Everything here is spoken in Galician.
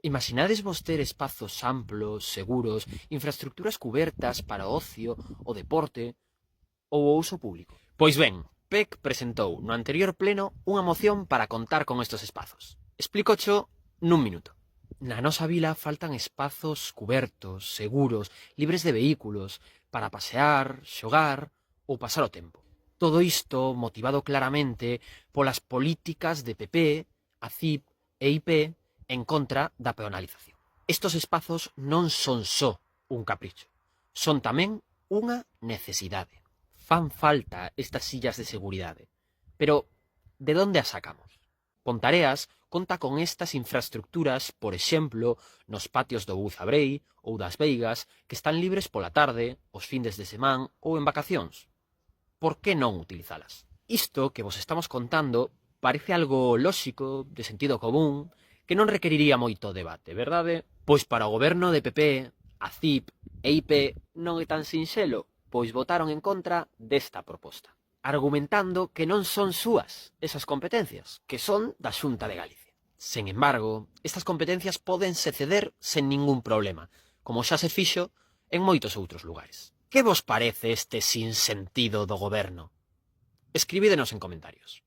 Imaginades vos ter espazos amplos, seguros, infraestructuras cubertas para o ocio, o deporte ou o uso público? Pois ben, PEC presentou no anterior pleno unha moción para contar con estes espazos. Explícocho nun minuto. Na nosa vila faltan espazos cubertos, seguros, libres de vehículos, para pasear, xogar ou pasar o tempo. Todo isto motivado claramente polas políticas de PP, ACIP e IP en contra da peonalización. Estos espazos non son só un capricho, son tamén unha necesidade. Fan falta estas sillas de seguridade. Pero, de onde as sacamos? Pontareas conta con estas infraestructuras, por exemplo, nos patios do Buzabrei ou das Veigas, que están libres pola tarde, os findes de semán ou en vacacións. Por que non utilizalas? Isto que vos estamos contando parece algo lóxico, de sentido común, que non requeriría moito debate, verdade? Pois para o goberno de PP, a CIP e IP non é tan sinxelo, pois votaron en contra desta proposta, argumentando que non son súas esas competencias, que son da Xunta de Galicia. Sen embargo, estas competencias pódense ceder sen ningún problema, como xa se fixo en moitos outros lugares. Que vos parece este sinsentido do goberno? Escribídenos en comentarios.